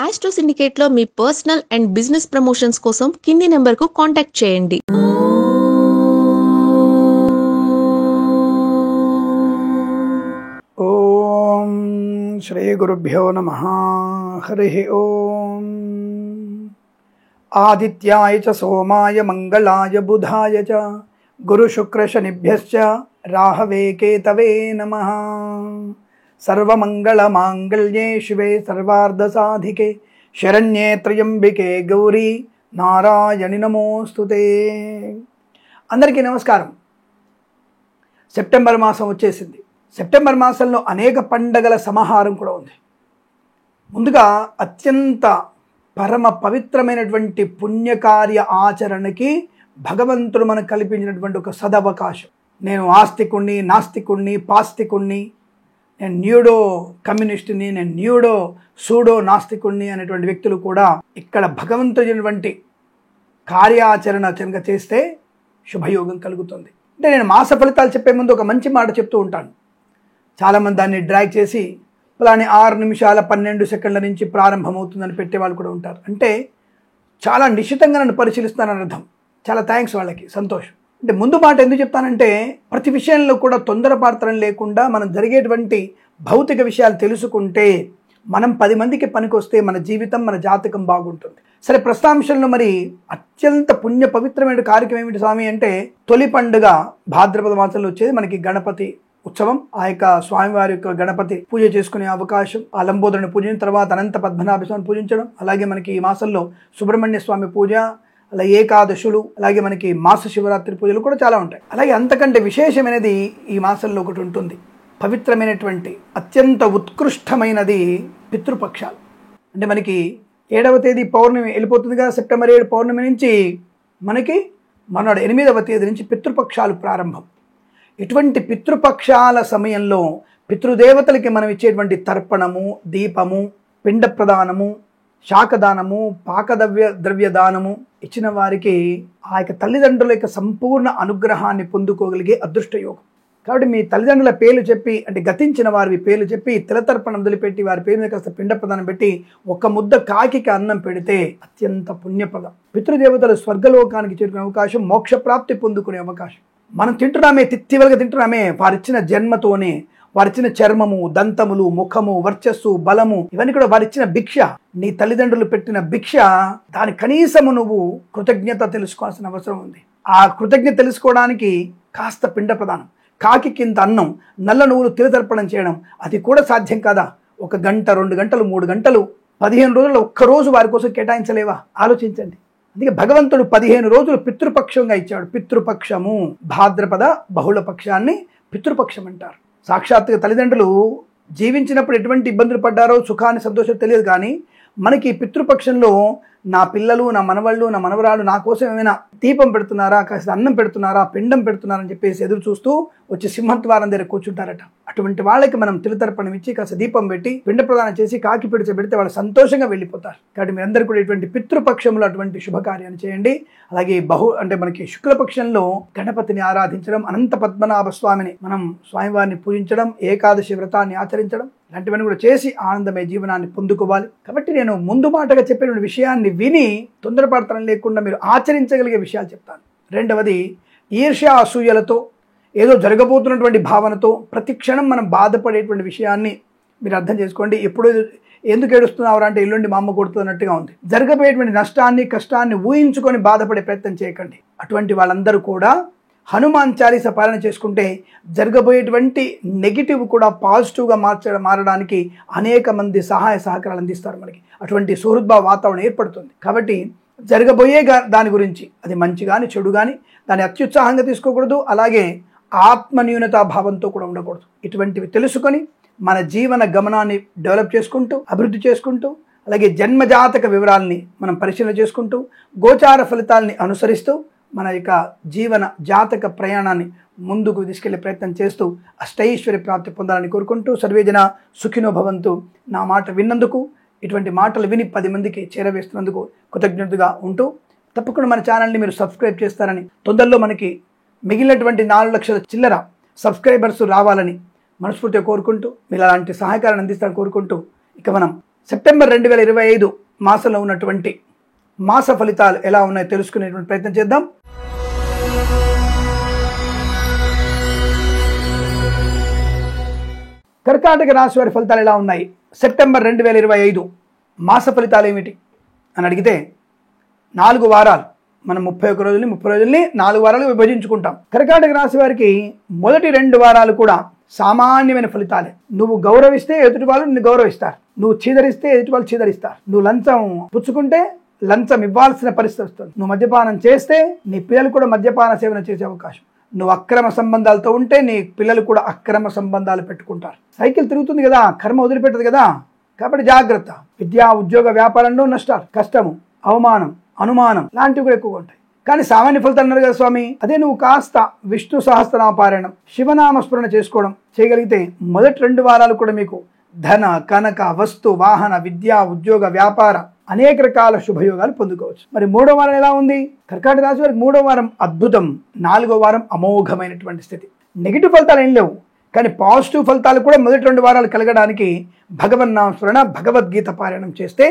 Astro సిండికేట్లో మీ personal and business promotions కోసం కింది నెంబర్కు కాంటాక్ట్ చేయండి. ఓం శ్రీ గురుభ్యో నమః. హరి ఓం. ఆదిత్యాయ చ సోమాయ మంగళాయ బుధాయ చ గురు శుక్ర శనిభ్యశ్చ రాహవే కేతవే నమః. సర్వమంగళ మాంగళ్యే శివే సర్వార్ధ సాధికే శరణ్యే త్రయంబికే గౌరీ నారాయణి నమోస్తుతే. అందరికీ నమస్కారం. సెప్టెంబర్ మాసం వచ్చేసింది. సెప్టెంబర్ మాసంలో అనేక పండగల సమాహారం కూడా ఉంది. ముందుగా అత్యంత పరమ పవిత్రమైనటువంటి పుణ్యకార్య ఆచరణకి భగవంతుడు మనకు కల్పించినటువంటి ఒక సదవకాశం. నేను ఆస్తికుణ్ణి, నాస్తికుణ్ణి, పాస్తికుణ్ణి, నేను న్యూడో కమ్యూనిస్టుని, నేను న్యూడో సూడో నాస్తికుణ్ణి అనేటువంటి వ్యక్తులు కూడా ఇక్కడ భగవంతుడినటువంటి కార్యాచరణ కనుక చేస్తే శుభయోగం కలుగుతుంది. అంటే నేను మాస ఫలితాలు చెప్పే ముందు ఒక మంచి మాట చెప్తూ ఉంటాను. చాలామంది దాన్ని డ్రాగ్ చేసి అలానే 6 నిమిషాల 12 సెకండ్ల నుంచి ప్రారంభమవుతుందని పెట్టేవాళ్ళు కూడా ఉంటారు. అంటే చాలా నిశ్చితంగా నన్ను పరిశీలిస్తానని అర్థం. చాలా థ్యాంక్స్ వాళ్ళకి, సంతోషం. అంటే ముందు మాట ఎందుకు చెప్తానంటే ప్రతి విషయంలో కూడా తొందరపాత్రం లేకుండా మనం జరిగేటువంటి భౌతిక విషయాలు తెలుసుకుంటే మనం 10 మందికి పనికొస్తే మన జీవితం, మన జాతకం బాగుంటుంది. సరే, ప్రస్తుతాంశంలో మరి అత్యంత పుణ్య పవిత్రమైన కార్యక్రమం ఏమిటి స్వామి అంటే, తొలి పండుగ భాద్రపద మాసంలో వచ్చేది మనకి గణపతి ఉత్సవం. ఆ యొక్క స్వామివారి యొక్క గణపతి పూజ చేసుకునే అవకాశం, ఆ లంబోదరుని పూజించిన తర్వాత అనంత పద్మనాభ స్వామిని పూజించడం, అలాగే మనకి ఈ మాసంలో సుబ్రహ్మణ్య స్వామి పూజ, అలాగే ఏకాదశులు, అలాగే మనకి మాస శివరాత్రి పూజలు కూడా చాలా ఉంటాయి. అలాగే అంతకంటే విశేషమైనది ఈ మాసంలో ఒకటి ఉంటుంది. పవిత్రమైనటువంటి అత్యంత ఉత్కృష్టమైనది పితృపక్షాలు. అంటే మనకి 7వ తేదీ పౌర్ణమి వెళ్ళిపోతుంది కదా, సెప్టెంబర్ 7 పౌర్ణమి నుంచి మనకి మనాడు 8వ తేదీ నుంచి పితృపక్షాలు ప్రారంభం. ఇటువంటి పితృపక్షాల సమయంలో పితృదేవతలకి మనం ఇచ్చేటువంటి తర్పణము, దీపము, పిండ ప్రదానము, శాకదానము, ద్రవ్య దానము ఇచ్చిన వారికి ఆ యొక్క తల్లిదండ్రుల యొక్క సంపూర్ణ అనుగ్రహాన్ని పొందుకోగలిగే అదృష్ట యోగం. కాబట్టి మీ తల్లిదండ్రుల పేర్లు చెప్పి, అంటే గతించిన వారి పేర్లు చెప్పి తిలతర్పణం వదిలిపెట్టి వారి పేరు మీద కాస్త పిండ ప్రదానం పెట్టి ఒక ముద్ద కాకి అన్నం పెడితే అత్యంత పుణ్యప్రదం. పితృదేవతలు స్వర్గలోకానికి చేరుకునే అవకాశం, మోక్షప్రాప్తి పొందుకునే అవకాశం. మనం తింటున్నామే, తిత్తివలుగా తింటున్నామే, వారిచ్చిన జన్మతోనే, వారిచ్చిన చర్మము, దంతములు, ముఖము, వర్చస్సు, బలము, ఇవన్నీ కూడా వారిచ్చిన భిక్ష. నీ తల్లిదండ్రులు పెట్టిన భిక్ష, దాని కనీసము నువ్వు కృతజ్ఞత తెలుసుకోవాల్సిన అవసరం ఉంది. ఆ కృతజ్ఞత తెలుసుకోవడానికి కాస్త పిండ ప్రదానం, కాకి కింద అన్నం, నల్ల నువ్వులు తిలతర్పణం చేయడం, అది కూడా సాధ్యం కాదా? 1 గంట, 2 గంటలు, 3 గంటలు, 15 రోజుల్లో ఒక్కరోజు వారి కోసం కేటాయించలేవా? ఆలోచించండి. అందుకే భగవంతుడు 15 రోజులు పితృపక్షంగా ఇచ్చాడు. పితృపక్షము, భాద్రపద బహుళ పక్షాన్ని పితృపక్షం అంటారు. సాక్షాత్తుగా తల్లిదండ్రులు జీవించినప్పుడు ఎటువంటి ఇబ్బందులు పడ్డారో, సుఖాన్ని సంతోషం తెలియదు. కానీ మనకి పితృపక్షంలో నా పిల్లలు, నా మనవాళ్ళు, నా మనవరాలు నా కోసం ఏమైనా దీపం పెడుతున్నారా, కాస్త అన్నం పెడుతున్నారా, పిండం పెడుతున్నారని చెప్పేసి ఎదురు చూస్తూ వచ్చి సింహద్వారం దగ్గర కూర్చుంటారట. అటువంటి వాళ్ళకి మనం తిలతర్పణం ఇచ్చి కాస్త దీపం పెట్టి పిండ ప్రదానం చేసి కాకి పెడితే వాళ్ళు సంతోషంగా వెళ్ళిపోతారు. కాబట్టి మీరందరూ కూడా ఇటువంటి పితృపక్షంలో అటువంటి శుభకార్యాన్ని చేయండి. అలాగే అంటే మనకి శుక్లపక్షంలో గణపతిని ఆరాధించడం, అనంత పద్మనాభ స్వామిని మనం స్వామివారిని పూజించడం, ఏకాదశి వ్రతాన్ని ఆచరించడం, ఇలాంటివన్నీ కూడా చేసి ఆనందమయ జీవనాన్ని పొందుకోవాలి. కాబట్టి నేను ముందు మాటగా చెప్పిన విషయాన్ని విని తొందరపడతనం లేకుండా మీరు ఆచరించగలిగే విషయాలు చెప్తాను. రెండవది, ఈర్ష్య అసూయలతో ఏదో జరగబోతున్నటువంటి భావనతో ప్రతి క్షణం మనం బాధపడేటువంటి విషయాన్ని మీరు అర్థం చేసుకోండి. ఎప్పుడు ఎందుకు ఏడుస్తున్నావు అంటే ఎల్లుండి మా అమ్మ కొడుతున్నట్టుగా ఉంది. జరగబోయేటువంటి నష్టాన్ని, కష్టాన్ని ఊహించుకొని బాధపడే ప్రయత్నం చేయకండి. అటువంటి వాళ్ళందరూ కూడా హనుమాన్ చాలీస పాలన చేసుకుంటే జరగబోయేటువంటి నెగిటివ్ కూడా పాజిటివ్గా మారడానికి అనేక మంది సహాయ సహకారాలు అందిస్తారు మనకి. అటువంటి సుహృద్భావ వాతావరణం ఏర్పడుతుంది. కాబట్టి జరగబోయే దాని గురించి, అది మంచి కానీ చెడు కానీ, దాన్ని అత్యుత్సాహంగా తీసుకోకూడదు. అలాగే ఆత్మన్యూనతా భావంతో కూడా ఉండకూడదు. ఇటువంటివి తెలుసుకొని మన జీవన గమనాన్ని డెవలప్ చేసుకుంటూ, అభివృద్ధి చేసుకుంటూ, అలాగే జన్మజాతక వివరాలని మనం పరిశీలన చేసుకుంటూ, గోచార ఫలితాలని అనుసరిస్తూ మన యొక్క జీవన జాతక ప్రయాణాన్ని ముందుకు తీసుకెళ్లే ప్రయత్నం చేస్తూ అష్టైశ్వర్య ప్రాప్తి పొందాలని కోరుకుంటూ, సర్వేజన సుఖినో భవంతు. నా మాట విన్నందుకు, ఇటువంటి మాటలు విని 10 మందికి చేరవేస్తున్నందుకు కృతజ్ఞతగా ఉంటూ, తప్పకుండా మన ఛానల్ని మీరు సబ్స్క్రైబ్ చేస్తారని, తొందరలో మనకి మిగిలినటువంటి 4 లక్షల చిల్లర సబ్స్క్రైబర్స్ రావాలని మనస్ఫూర్తిగా కోరుకుంటూ, మీరు అలాంటి సహాయకారాన్ని అందిస్తారని కోరుకుంటూ, ఇక మనం సెప్టెంబర్ 2025 మాసంలో ఉన్నటువంటి మాస ఫలితాలు ఎలా ఉన్నాయో తెలుసుకునేటువంటి ప్రయత్నం చేద్దాం. కర్కాటక రాశి వారి ఫలితాలు ఎలా ఉన్నాయి, సెప్టెంబర్ 2025 మాస ఫలితాలు ఏమిటి అని అడిగితే 4 వారాలు, మనం 31 రోజుల్ని 30 రోజుల్ని 4 వారాలు విభజించుకుంటాం. కర్కాటక రాశి వారికి మొదటి 2 వారాలు కూడా సామాన్యమైన ఫలితాలే. నువ్వు గౌరవిస్తే ఎదుటి వాళ్ళు నిన్ను గౌరవిస్తారు, నువ్వు చీదరిస్తే ఎదుటి వాళ్ళు చీదరిస్తారు, నువ్వు లంచం పుచ్చుకుంటే లంచం ఇవ్వాల్సిన పరిస్థితి వస్తుంది, నువ్వు మద్యపానం చేస్తే నీ పిల్లలు కూడా మద్యపాన సేవన చేసే అవకాశం, నువ్వు అక్రమ సంబంధాలతో ఉంటే నీ పిల్లలు కూడా అక్రమ సంబంధాలు పెట్టుకుంటారు. సైకిల్ తిరుగుతుంది కదా, కర్మ వదిలిపెట్టదు కదా, కాబట్టి జాగ్రత్త. విద్యా ఉద్యోగ వ్యాపారంలో నష్టాలు, కష్టము, అవమానం, అనుమానం లాంటివి కూడా ఎక్కువగా ఉంటాయి. కానీ సామాన్య ఫలితాలు అన్నారు కదా స్వామి, అదే నువ్వు కాస్త విష్ణు సహస్రనామపారాయణం, శివనామస్మరణ చేసుకోవడం చేయగలిగితే మొదటి 2 వారాలు కూడా మీకు ధన, కనక, వస్తు, వాహన, విద్యా ఉద్యోగ వ్యాపార అనేక రకాల శుభయోగాలు పొందుకోవచ్చు. మరి 3వ వారం ఎలా ఉంది? కర్కాటక రాశి వారికి 3వ వారం అద్భుతం, 4వ వారం అమోఘమైనటువంటి స్థితి. నెగిటివ్ ఫలితాలు ఏం లేవు, కానీ పాజిటివ్ ఫలితాలు కూడా మొదటి 2 వారాలు కలగడానికి భగవన్నామస్మరణ, భగవద్గీత పారాయణం చేస్తే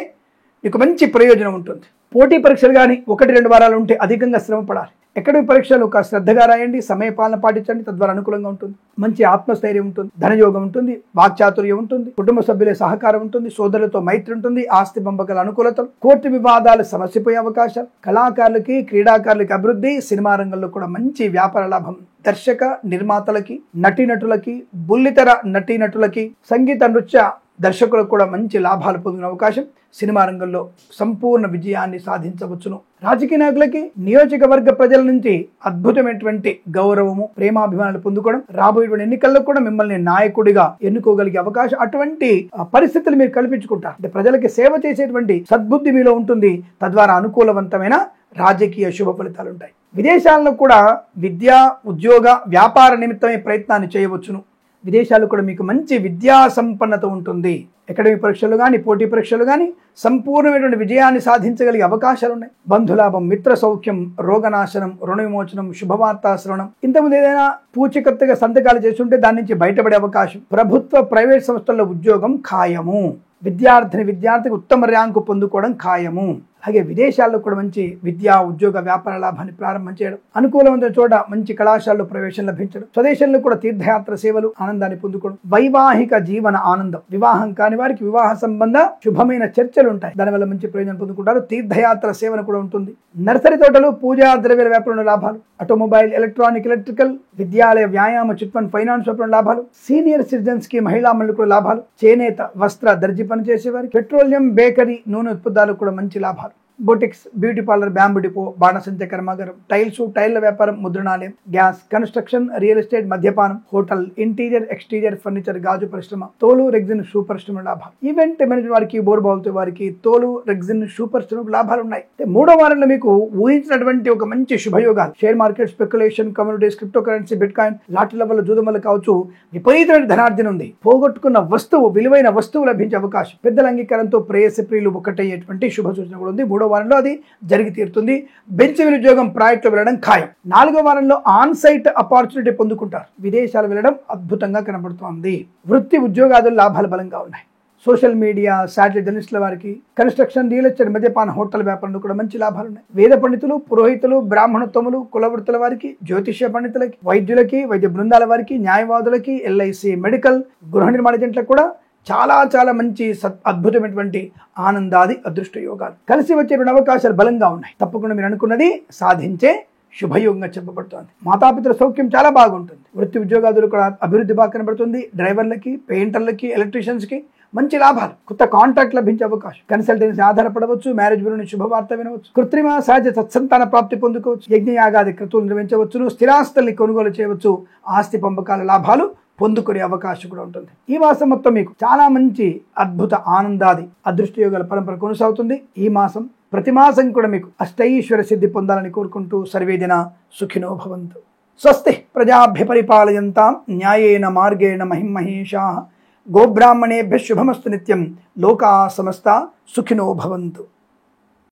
మీకు మంచి ప్రయోజనం ఉంటుంది. పోటీ పరీక్షలు కానీ 1-2 వారాలు ఉంటే అధికంగా శ్రమ పడాలి. అకాడమిక్ పరీక్షలు ఒక శ్రద్ధగా రాయండి, సమయపాలన పాటించండి, తద్వారా అనుకూలంగా ఉంటుంది. మంచి ఆత్మస్థైర్యం ఉంటుంది, ధనయోగం ఉంటుంది, వాక్చాతుర్యం ఉంటుంది, కుటుంబ సభ్యుల సహకారం ఉంటుంది, సోదరులతో మైత్రి ఉంటుంది, ఆస్తి పంపకాల అనుకూలతలు, కోర్టు వివాదాలు సమస్యపోయే అవకాశాలు, కళాకారులకి, క్రీడాకారులకి అభివృద్ధి, సినిమా రంగంలో కూడా మంచి వ్యాపార లాభం, దర్శక నిర్మాతలకి, నటీనటులకి, బుల్లితెర నటీనటులకి, సంగీత నృత్య దర్శకులకు కూడా మంచి లాభాలు పొందిన అవకాశం, సినిమా రంగంలో సంపూర్ణ విజయాన్ని సాధించవచ్చును. రాజకీయ నాయకులకి, నియోజకవర్గ ప్రజల నుంచి అద్భుతమైనటువంటి గౌరవము, ప్రేమాభిమానాలు పొందుకోవడం, రాబోయేటువంటి ఎన్నికల్లో కూడా మిమ్మల్ని నాయకుడిగా ఎన్నుకోగలిగే అవకాశం, అటువంటి పరిస్థితులు మీరు కల్పించుకుంటారు. అంటే ప్రజలకి సేవ చేసేటువంటి సద్బుద్ధి మీలో ఉంటుంది, తద్వారా అనుకూలవంతమైన రాజకీయ శుభ ఫలితాలు ఉంటాయి. విదేశాల్లో కూడా విద్యా ఉద్యోగ వ్యాపార నిమిత్తమే ప్రయత్నాన్ని చేయవచ్చును. విదేశాల్లో కూడా మీకు మంచి విద్యా సంపన్నత ఉంటుంది. అకాడమిక్ పరీక్షలు కానీ, పోటీ పరీక్షలు కానీ సంపూర్ణమైనటువంటి విజయాన్ని సాధించగలిగే అవకాశాలు ఉన్నాయి. బంధులాభం, మిత్ర సౌఖ్యం, రోగనాశనం, రుణ విమోచనం, శుభవార్తా శ్రవణం. ఇంతకుముందు ఏదైనా పూచికత్తుగా సంతకాలు చేస్తుంటే దాని నుంచి బయటపడే అవకాశం. ప్రభుత్వ, ప్రైవేట్ సంస్థల్లో ఉద్యోగం ఖాయము. విద్యార్థికి ఉత్తమ ర్యాంకు పొందుకోవడం ఖాయము. అలాగే విదేశాల్లో కూడా మంచి విద్యా ఉద్యోగ వ్యాపార లాభాన్ని ప్రారంభం చేయడం, అనుకూలమైన చోట మంచి కళాశాలలో ప్రవేశం లభించడం, స్వదేశంలో కూడా తీర్థయాత్ర సేవలు, ఆనందాన్ని పొందుకోవడం, వైవాహిక జీవన ఆనందం, వివాహం కాని వారికి వివాహ సంబంధ శుభమైన చర్చలు ఉంటాయి, దానివల్ల మంచి ప్రయోజనం పొందుకుంటారు. తీర్థయాత్ర సేవన కూడా ఉంటుంది. నర్సరీ తోటలు, పూజా ద్రవ్యాల వ్యాపారంలో లాభాలు, ఆటోమొబైల్, ఎలక్ట్రానిక్, ఎలక్ట్రికల్, విద్యాలయ, వ్యాయామ, చిట్ ఫండ్, ఫైనాన్స్ వ్యాపారంలో లాభాలు, సీనియర్ సిటిజన్స్ కి, మహిళా మండలి కూడా లాభాలు, చేనేత, వస్త్ర, దర్జీ పని చేసేవారికి, పెట్రోలియం, బేకరీ, నూనె ఉత్పత్తులకు కూడా మంచి లాభాలు, boutiques, beauty parlour, bamboo depot, బాణసంచ కర్మాగారం, టైల్స్, టైళ్ల వ్యాపారం, ముద్రణాలయం, గ్యాస్, కన్స్ట్రక్షన్, రియల్ ఎస్టేట్, మద్యపానం, హోటల్, ఇంటీరియర్, ఎక్స్టీరియర్ ఫర్నిచర్, గాజు పరిశ్రమ, తోలు, రెగ్జిన్, షూ పరిశ్రమ లాభాలు. ఈవెంట్ మేనేజ్మెంట్ వారికి, బోర్బాల్తో వారికి తోలు, రెగ్జిన్, షూ పరిశ్రమ లాభాలు ఉన్నాయి. 3వ వారంలో మీకు ఊహించినటువంటి ఒక మంచి శుభయోగాలు, share market, speculation, communities, crypto currency, bitcoin, లాటరీల వల్ల, జూదం వల్ల కావచ్చు, విపరీతమైన ధనార్జన ఉంది. పోగొట్టుకున్న వస్తువు, విలువైన వస్తువు లభించే అవకాశం, పెద్దల అంగీకారంతో ప్రేయసి ప్రియులు ఒకటయ్యేటువంటి శుభ సూచన కూడా ఉంది. 3వ వారంలో అది జరిగి తీరుతుంది. బెంచ్ ఉద్యోగం, ప్రాజెక్టులో వెళ్ళడం ఖాయం. 4వ వారంలో ఆన్ సైట్ ఆపర్చునిటీ పొందుకుంటారు. విదేశాలు వెళ్ళడం అద్భుతంగా కనబడుతోంది. వృత్తి ఉద్యోగాదులు లాభాలు బలంగా ఉన్నాయి. సోషల్ మీడియా, శాటిలైట్ జర్నలిస్టుల వారికి, కన్స్ట్రక్షన్, రియల్ ఎస్టేట్, మద్యపాన, హోటల్ వ్యాపారంలో కూడా మంచి లాభాలు ఉన్నాయి. వేద పండితులు, పురోహితులు, బ్రాహ్మణోత్తములు, కులవృత్తుల వారికి, జ్యోతిష్య పండితులకి, వైద్యులకి, వైద్య బృందాల వారికి, న్యాయవాదులకి, ఎల్ఐసి, మెడికల్, గృహ నిర్మాణ ఏజెంట్లకు కూడా చాలా చాలా మంచి అద్భుతమైనటువంటి ఆనందాది అదృష్ట యోగాలు కలిసి వచ్చే 2 అవకాశాలు బలంగా ఉన్నాయి. తప్పకుండా మీరు అనుకున్నది సాధించే శుభయోగంగా చెప్పబడుతోంది. మాతాపితృ సౌఖ్యం చాలా బాగుంటుంది. వృత్తి ఉద్యోగాదులు కూడా అభివృద్ధి బాగా కనబడుతుంది. డ్రైవర్లకి, పెయింటర్లకి, ఎలక్ట్రీషియన్స్కి మంచి లాభాలు, కొత్త కాంట్రాక్ట్ లభించే అవకాశం, కన్సల్టెన్సీ ఆధారపడవచ్చు, మ్యారేజ్ బ్యూరో నుంచి శుభవార్త వినవచ్చు, కృత్రిమ సహజ సత్సంతాన ప్రాప్తి పొందుకోవచ్చు, యజ్ఞయాగాది క్రతువులు నిర్వహించవచ్చును, స్థిరాస్తుల్ని కొనుగోలు చేయవచ్చు, ఆస్తి పంపకాల లాభాలు పొందుకునే అవకాశం కూడా ఉంటుంది. ఈ మాసం మొత్తం మీకు చాలా మంచి అద్భుత ఆనందాది అదృష్ట యోగాల పరంపర కొనసాగుతుంది. ఈ మాసం ప్రతి మాసం కూడా మీకు అష్టైశ్వర సిద్ధి పొందాలని కోరుకుంటూ సర్వేజన సుఖినో భవంతు. స్వస్తి ప్రజాభ్య పరిపాలయంతాం న్యాయేన మార్గేణ మహిమహేషాః. గోబ్రాహ్మణేభ్యః శుభమస్తు నిత్యం. లోకా సమస్తా సుఖినో భవంతు.